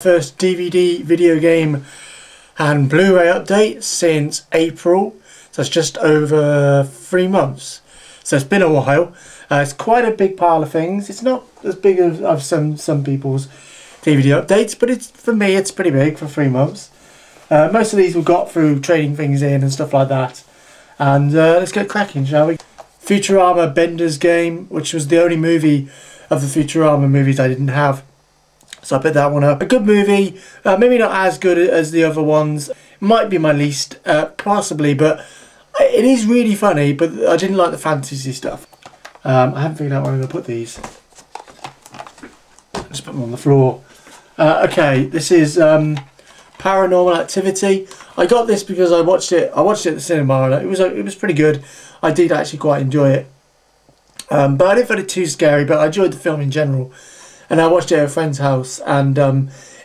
First DVD, video game and Blu-ray update since April, so it's just over 3 months, so it's been a while. It's quite a big pile of things. It's not as big as some people's DVD updates, but for me it's pretty big for 3 months. Most of these we got through trading things in and stuff like that, and let's get cracking, shall we? Futurama Bender's Game, which was the only movie of the Futurama movies I didn't have. So I picked that one up. A good movie, maybe not as good as the other ones. Might be my least, possibly, but it is really funny, but I didn't like the fantasy stuff. I haven't figured out where I'm going to put these. Just put them on the floor. Okay, this is Paranormal Activity. I got this because I watched it at the cinema, and it was pretty good. I did actually quite enjoy it. But I didn't find it too scary, but I enjoyed the film in general. And I watched it at a friend's house, and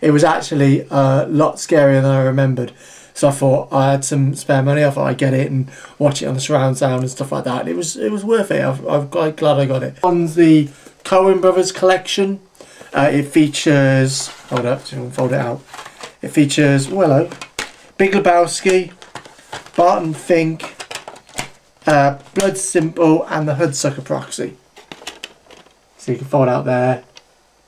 it was actually a lot scarier than I remembered. So I thought I had some spare money. I thought I'd get it and watch it on the surround sound and stuff like that. It was worth it. I'm quite glad I got it. On the Coen Brothers collection, it features. Hold up, so I'll fold it out. It features Big Lebowski, Barton Fink, Blood Simple, and the Hudsucker Proxy. So you can fold out there.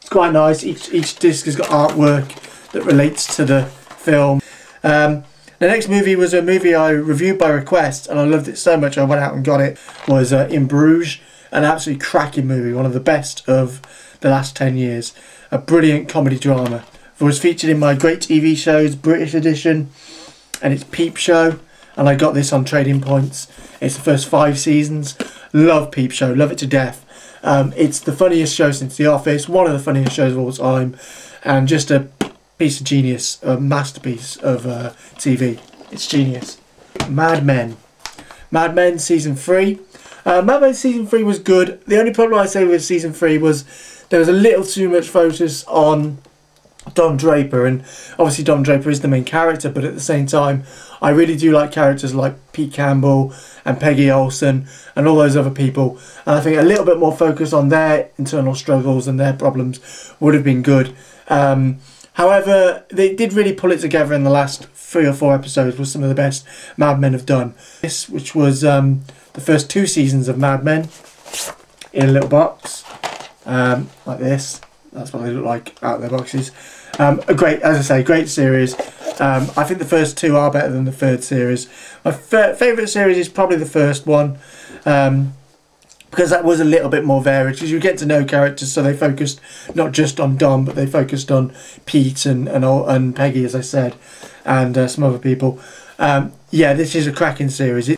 It's quite nice. Each disc has got artwork that relates to the film. The next movie was a movie I reviewed by request, and I loved it so much I went out and got it. Was In Bruges, an absolutely cracking movie, one of the best of the last 10 years. A brilliant comedy drama. It was featured in my Great TV Shows British edition, and it's Peep Show, and I got this on Trading Points. It's the first 5 seasons. Love Peep Show, love it to death. It's the funniest show since The Office, one of the funniest shows of all time, and just a piece of genius, a masterpiece of TV. It's genius. Mad Men. Mad Men Season 3. Mad Men Season 3 was good. The only problem I say with Season 3 was there was a little too much focus on Don Draper, and obviously Don Draper is the main character, but at the same time I really do like characters like Pete Campbell and Peggy Olson and all those other people, and I think a little bit more focus on their internal struggles and their problems would have been good. However, they did really pull it together in the last 3 or 4 episodes, was some of the best Mad Men have done. This, which was the first 2 seasons of Mad Men, in a little box, like this. That's what they look like out of their boxes. A great, as I say, great series. I think the first 2 are better than the 3rd series. My favourite series is probably the first one, because that was a little bit more varied, because you get to know characters, so they focused not just on Don, but they focused on Pete and Peggy, as I said, and some other people. Yeah, this is a cracking series.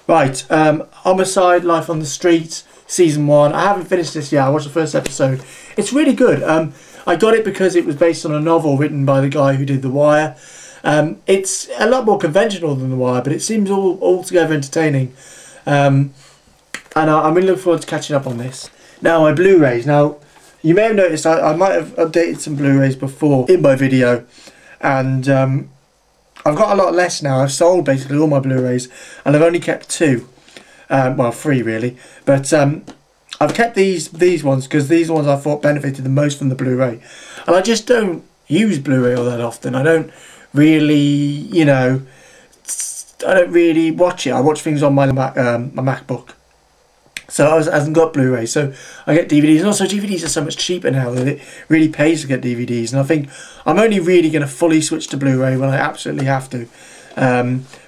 Right, Homicide, Life on the Street, Season 1. I haven't finished this yet. I watched the first episode. It's really good. I got it because it was based on a novel written by the guy who did The Wire. It's a lot more conventional than The Wire, but it seems altogether entertaining. And I'm really looking forward to catching up on this. Now, my Blu-rays. Now, you may have noticed I might have updated some Blu-rays before in my video, and I've got a lot less now. I've sold basically all my Blu-rays, and I've only kept 2. Well, 3 really, but I've kept these ones because these ones I thought benefited the most from the Blu-ray, and I just don't use Blu-ray all that often. I don't really, I don't really watch it. I watch things on my MacBook, so I hasn't got Blu-ray, so I get DVDs, and also DVDs are so much cheaper now that it really pays to get DVDs, and I think I'm only really going to fully switch to Blu-ray when I absolutely have to.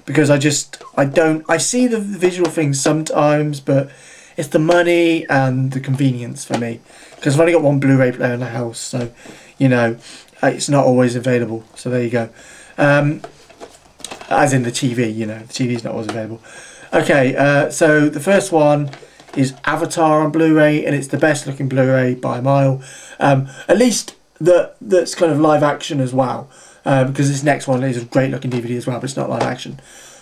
Because I see the visual things sometimes, but it's the money and the convenience for me, because I've only got one Blu-ray player in the house, so it's not always available. So there you go. As in the TV, the TV's not always available. Okay, so the first one is Avatar on Blu-ray, and it's the best looking Blu-ray by a mile. At least that's kind of live action as well. Because this next one is a great looking DVD as well, but it's not live action.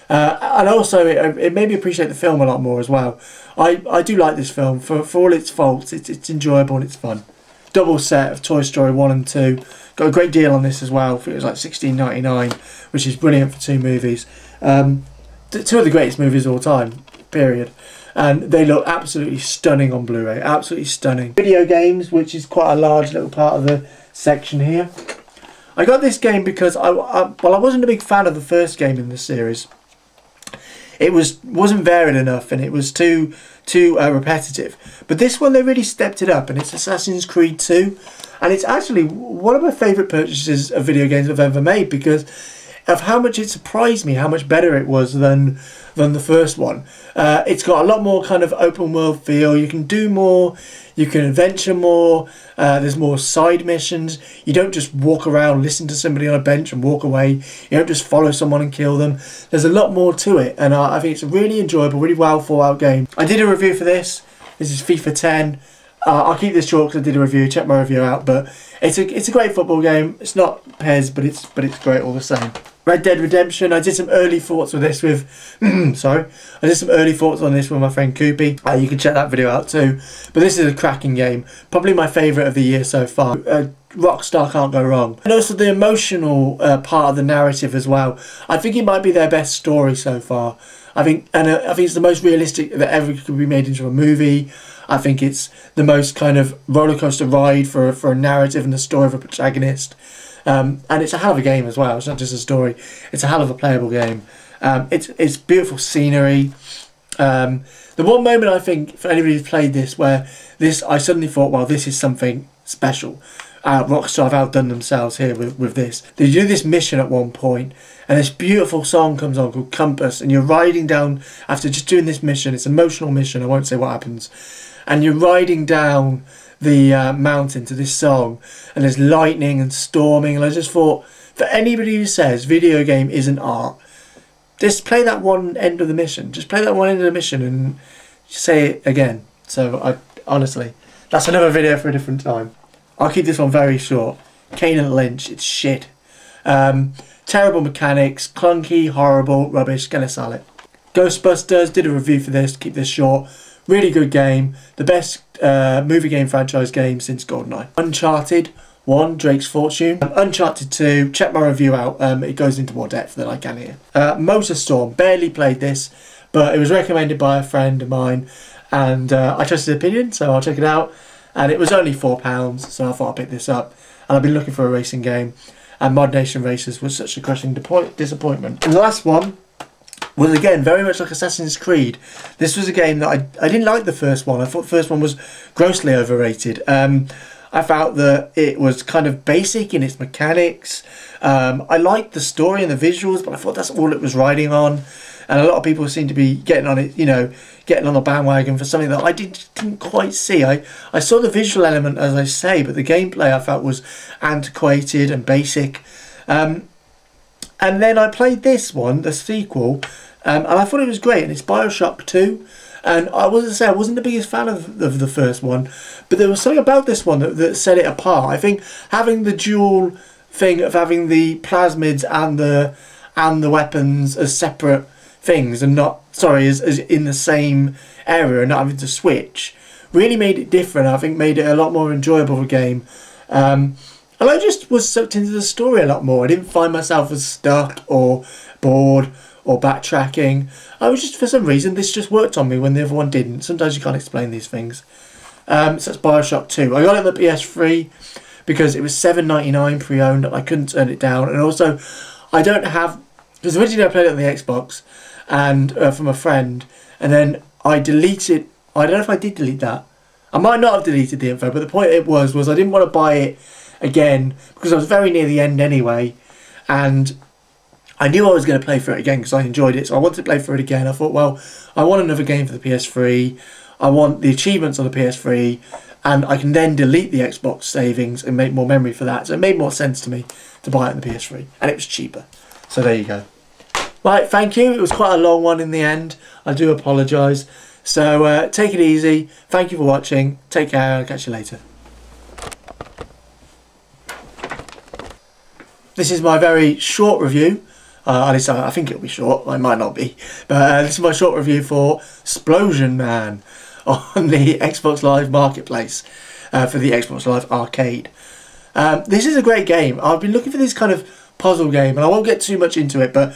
And also it made me appreciate the film a lot more as well. I do like this film for all its faults. It's enjoyable and it's fun. Double set of Toy Story 1 and 2. Got a great deal on this as well. I think it was like $16.99, which is brilliant for 2 movies. 2 of the greatest movies of all time, period. And they look absolutely stunning on Blu-ray, absolutely stunning. Video games, which is quite a large little part of the section here. I got this game because well, I wasn't a big fan of the first game in the series. It wasn't varied enough, and it was too repetitive. But this one, they really stepped it up, and it's Assassin's Creed 2. And it's actually one of my favourite purchases of video games I've ever made, because of how much it surprised me, how much better it was than the first one. It's got a lot more kind of open world feel. You can do more, you can adventure more, there's more side missions. You don't just walk around, listen to somebody on a bench and walk away. You don't just follow someone and kill them. There's a lot more to it, and I think it's a really enjoyable, really well thought out game. I did a review for this. This is FIFA 10. I'll keep this short because I did a review. Check my review out. But it's a great football game. It's not PES, but it's great all the same. Red Dead Redemption. I did some early thoughts with this with sorry. I did some early thoughts on this with my friend Koopy. You can check that video out too. But this is a cracking game. Probably my favourite of the year so far. Rockstar can't go wrong. And also the emotional part of the narrative as well. I think it might be their best story so far. I think it's the most realistic that ever could be made into a movie. I think it's the most kind of rollercoaster ride for a narrative and the story of a protagonist. And it's a hell of a game as well. It's not just a story. It's a hell of a playable game. It's beautiful scenery. The one moment I think for anybody who's played this where I suddenly thought, well, this is something special. Rockstar have outdone themselves here with this. They do this mission at one point, and this beautiful song comes on called Compass, and you're riding down after just doing this mission. It's an emotional mission. I won't say what happens. And you're riding down the mountain to this song, and there's lightning and storming, and I just thought, for anybody who says video game isn't art, just play that one end of the mission. Just play that one end of the mission and say it again. So honestly, that's another video for a different time. I'll keep this one very short. Kane and Lynch, it's shit. Terrible mechanics, clunky, horrible, rubbish, gonna sell it. Ghostbusters, did a review for this, keep this short. Really good game. The best movie game franchise game since GoldenEye. Uncharted 1, Drake's Fortune. Uncharted 2, check my review out. It goes into more depth than I can here. Motorstorm, barely played this, but it was recommended by a friend of mine, and I trusted his opinion, so I'll check it out. And it was only £4, so I thought I'd pick this up. And I've been looking for a racing game, and Mod Nation Racers was such a crushing disappointment. And the last one was, again, very much like Assassin's Creed. This was a game that I didn't like the first one. I thought the first one was grossly overrated. I felt that it was kind of basic in its mechanics. I liked the story and the visuals, but I thought that's all it was riding on. And a lot of people seem to be getting on it, getting on the bandwagon for something that I didn't quite see. I saw the visual element, as I say, but the gameplay I felt was antiquated and basic. And then I played this one, the sequel, and I thought it was great. And it's BioShock 2. And I wasn't the biggest fan of the first one, but there was something about this one that set it apart. I think having the dual thing of having the plasmids and the weapons as separate things, and not, as in the same area and not having to switch, really made it different. I think made it a lot more enjoyable of a game. And I just was sucked into the story a lot more. I didn't find myself as stuck or bored or backtracking. I was just, for some reason, this just worked on me when the other one didn't. Sometimes you can't explain these things. So that's BioShock 2. I got it on the PS3 because it was $7.99 pre-owned. I couldn't turn it down. And also, I don't have, because originally I played it on the Xbox and from a friend, and then I deleted, I don't know if I did delete that. I might not have deleted the info, but the point it was I didn't want to buy it again because I was very near the end anyway, and I knew I was going to play for it again because I enjoyed it, so I wanted to play for it again. I thought, well, I want another game for the PS3, I want the achievements on the PS3, and I can then delete the Xbox savings and make more memory for that. So it made more sense to me to buy it on the PS3, and it was cheaper. So there you go. Right, thank you. It was quite a long one in the end. I do apologise. So take it easy. Thank you for watching. Take care. I'll catch you later. This is my very short review. At least I think it'll be short. It might not be. But this is my short review for Splosion Man on the Xbox Live Marketplace for the Xbox Live Arcade. This is a great game. I've been looking for this kind of puzzle game, and I won't get too much into it, but